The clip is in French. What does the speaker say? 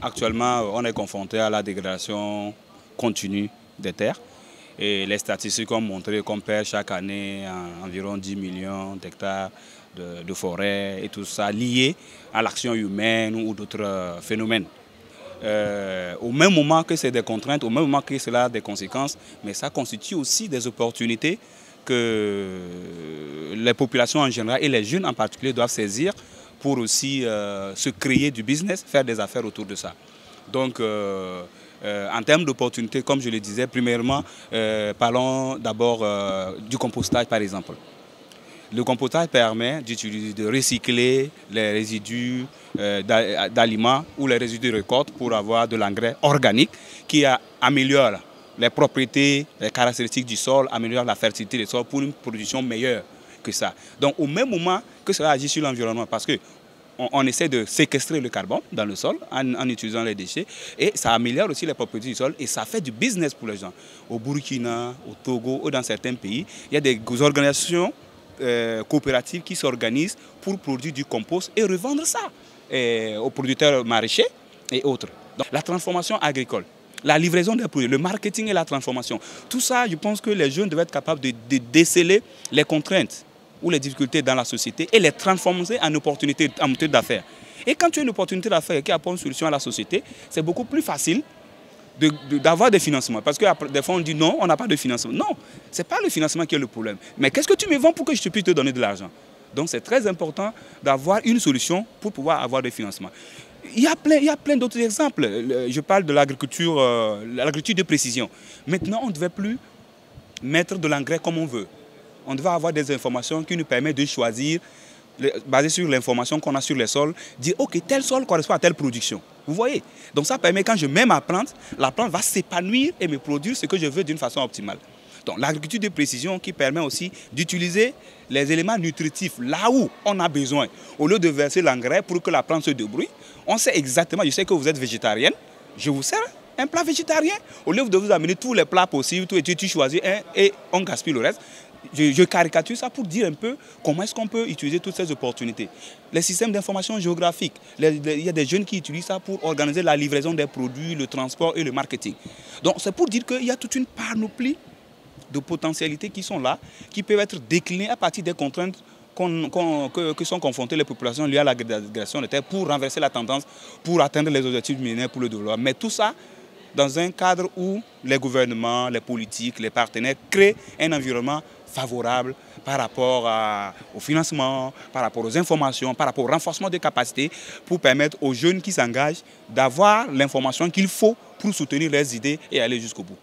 Actuellement, on est confronté à la dégradation continue des terres. Et les statistiques ont montré qu'on perd chaque année environ 10 millions d'hectares de forêt et tout ça lié à l'action humaine ou d'autres phénomènes. Au même moment que c'est des contraintes, au même moment que cela a des conséquences, mais ça constitue aussi des opportunités que les populations en général et les jeunes en particulier doivent saisir pour aussi se créer du business, faire des affaires autour de ça. Donc, en termes d'opportunités, comme je le disais, premièrement, parlons d'abord du compostage par exemple. Le compostage permet de recycler les résidus d'aliments ou les résidus de récolte pour avoir de l'engrais organique qui améliore les propriétés, les caractéristiques du sol, améliore la fertilité du sol pour une production meilleure que ça. Donc au même moment que cela agit sur l'environnement, parce que on essaie de séquestrer le carbone dans le sol en utilisant les déchets et ça améliore aussi les propriétés du sol et ça fait du business pour les gens. Au Burkina, au Togo ou dans certains pays, il y a des organisations coopératives qui s'organisent pour produire du compost et revendre ça aux producteurs maraîchers et autres. Donc, la transformation agricole, la livraison des produits, le marketing et la transformation, tout ça, je pense que les jeunes doivent être capables de déceler les contraintes ou les difficultés dans la société et les transformer en opportunités d'affaires. Et quand tu as une opportunité d'affaires qui apporte une solution à la société, c'est beaucoup plus facile d'avoir des financements. Parce que des fois on dit non, on n'a pas de financement. Non, ce n'est pas le financement qui est le problème. Mais qu'est-ce que tu me vends pour que je puisse te donner de l'argent? Donc c'est très important d'avoir une solution pour pouvoir avoir des financements. Il y a plein d'autres exemples. Je parle de l'agriculture de précision. Maintenant, on ne devait plus mettre de l'engrais comme on veut. On devait avoir des informations qui nous permettent de choisir, basé sur l'information qu'on a sur les sols, dire ok, tel sol correspond à telle production. Vous voyez? Donc ça permet quand je mets ma plante, la plante va s'épanouir et me produire ce que je veux d'une façon optimale. Donc l'agriculture de précision qui permet aussi d'utiliser les éléments nutritifs là où on a besoin. Au lieu de verser l'engrais pour que la plante se débrouille, on sait exactement, je sais que vous êtes végétarienne, je vous sers un plat végétarien. Au lieu de vous amener tous les plats possibles, tu choisis un et on gaspille le reste. Je caricature ça pour dire un peu comment est-ce qu'on peut utiliser toutes ces opportunités. Les systèmes d'information géographique, il y a des jeunes qui utilisent ça pour organiser la livraison des produits, le transport et le marketing. Donc c'est pour dire qu'il y a toute une panoplie de potentialités qui sont là, qui peuvent être déclinées à partir des contraintes que sont confrontées les populations liées à la dégradation des terres pour renverser la tendance, pour atteindre les objectifs millénaires pour le développement. Mais tout ça dans un cadre où les gouvernements, les politiques, les partenaires créent un environnement favorable par rapport au financement, par rapport aux informations, par rapport au renforcement des capacités pour permettre aux jeunes qui s'engagent d'avoir l'information qu'il faut pour soutenir leurs idées et aller jusqu'au bout.